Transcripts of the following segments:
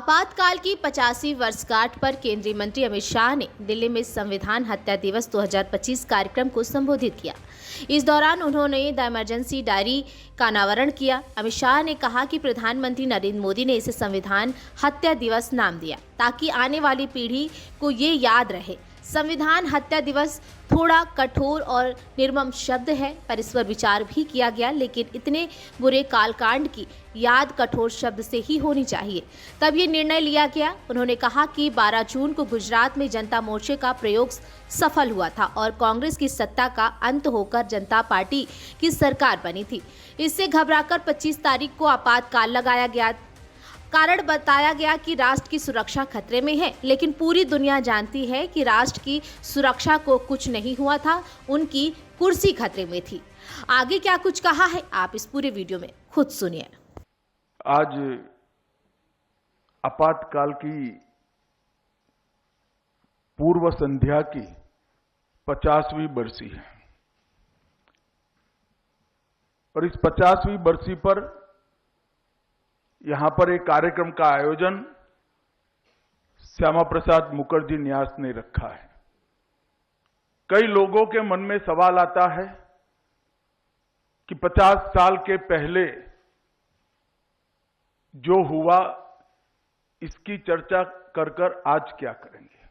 आपातकाल की 50वीं वर्षगांठ पर केंद्रीय मंत्री अमित शाह ने दिल्ली में संविधान हत्या दिवस 2025 कार्यक्रम को संबोधित किया। इस दौरान उन्होंने द इमरजेंसी डायरी का अनावरण किया। अमित शाह ने कहा कि प्रधानमंत्री नरेंद्र मोदी ने इसे संविधान हत्या दिवस नाम दिया ताकि आने वाली पीढ़ी को ये याद रहे। संविधान हत्या दिवस थोड़ा कठोर और निर्मम शब्द है, पर इस पर विचार भी किया गया, लेकिन इतने बुरे कालकांड की याद कठोर शब्द से ही होनी चाहिए, तब ये निर्णय लिया गया। उन्होंने कहा कि 12 जून को गुजरात में जनता मोर्चे का प्रयोग सफल हुआ था और कांग्रेस की सत्ता का अंत होकर जनता पार्टी की सरकार बनी थी। इससे घबराकर 25 तारीख को आपातकाल लगाया गया। कारण बताया गया कि राष्ट्र की सुरक्षा खतरे में है, लेकिन पूरी दुनिया जानती है कि राष्ट्र की सुरक्षा को कुछ नहीं हुआ था, उनकी कुर्सी खतरे में थी। आगे क्या कुछ कहा है आप इस पूरे वीडियो में खुद सुनिए। आज आपातकाल की पूर्व संध्या की 50वीं बरसी है और इस 50वीं बरसी पर यहां पर एक कार्यक्रम का आयोजन श्यामा प्रसाद मुखर्जी न्यास ने रखा है। कई लोगों के मन में सवाल आता है कि 50 साल के पहले जो हुआ इसकी चर्चा कर आज क्या करेंगे।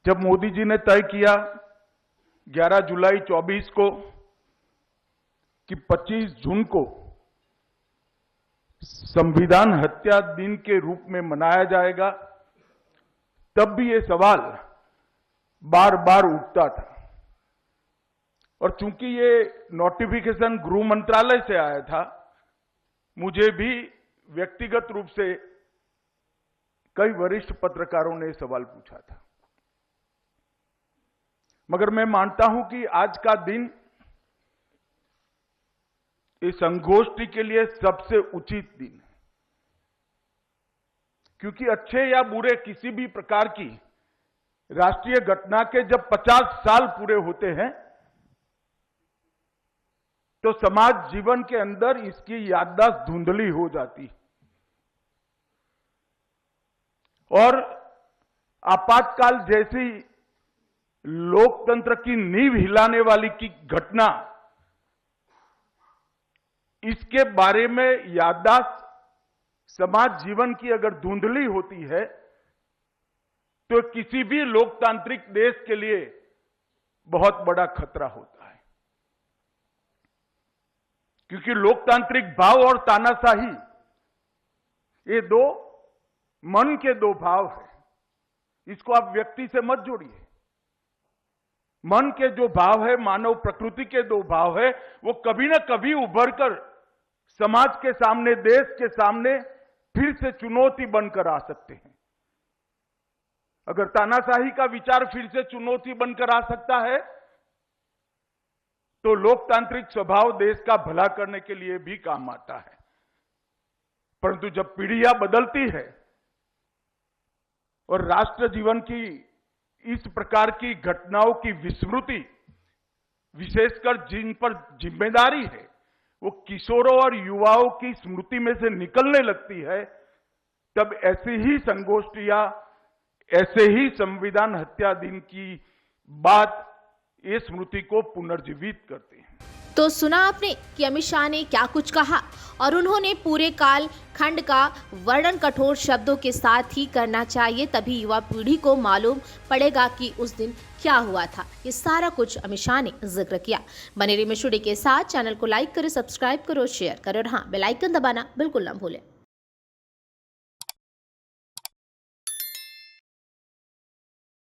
जब मोदी जी ने तय किया 11 जुलाई 24 को कि 25 जून को संविधान हत्या दिन के रूप में मनाया जाएगा, तब भी ये सवाल बार बार उठता था। और चूंकि ये नोटिफिकेशन गृह मंत्रालय से आया था, मुझे भी व्यक्तिगत रूप से कई वरिष्ठ पत्रकारों ने सवाल पूछा था, मगर मैं मानता हूं कि आज का दिन इस संगोष्ठी के लिए सबसे उचित दिन है, क्योंकि अच्छे या बुरे किसी भी प्रकार की राष्ट्रीय घटना के जब 50 साल पूरे होते हैं तो समाज जीवन के अंदर इसकी याददाश्त धुंधली हो जाती और आपातकाल जैसी लोकतंत्र की नींव हिलाने वाली की घटना, इसके बारे में याददाश्त समाज जीवन की अगर धुंधली होती है तो किसी भी लोकतांत्रिक देश के लिए बहुत बड़ा खतरा होता है, क्योंकि लोकतांत्रिक भाव और तानाशाही ये दो मन के दो भाव हैं। इसको आप व्यक्ति से मत जोड़िए। मन के जो भाव है, मानव प्रकृति के दो भाव है, वो कभी ना कभी उभर कर समाज के सामने, देश के सामने फिर से चुनौती बनकर आ सकते हैं। अगर तानाशाही का विचार फिर से चुनौती बनकर आ सकता है तो लोकतांत्रिक स्वभाव देश का भला करने के लिए भी काम आता है। परंतु जब पीढ़ियां बदलती है और राष्ट्र जीवन की इस प्रकार की घटनाओं की विस्मृति, विशेषकर जिन पर जिम्मेदारी है, वो किशोरों और युवाओं की स्मृति में से निकलने लगती है, तब ऐसी ही संगोष्ठियां, ऐसे ही संविधान हत्या दिन की बात ये स्मृति को पुनर्जीवित करती है। तो सुना आपने कि अमित शाह ने क्या कुछ कहा, और उन्होंने पूरे काल खंड का वर्णन कठोर शब्दों के साथ ही करना चाहिए, तभी युवा पीढ़ी को मालूम पड़ेगा कि उस दिन क्या हुआ था। ये सारा कुछ अमित शाह ने जिक्र किया। बने रहिए मिशुडी के साथ। चैनल को लाइक करें, सब्सक्राइब करो, शेयर करो और हाँ, बेल आइकन दबाना बिल्कुल ना भूलें।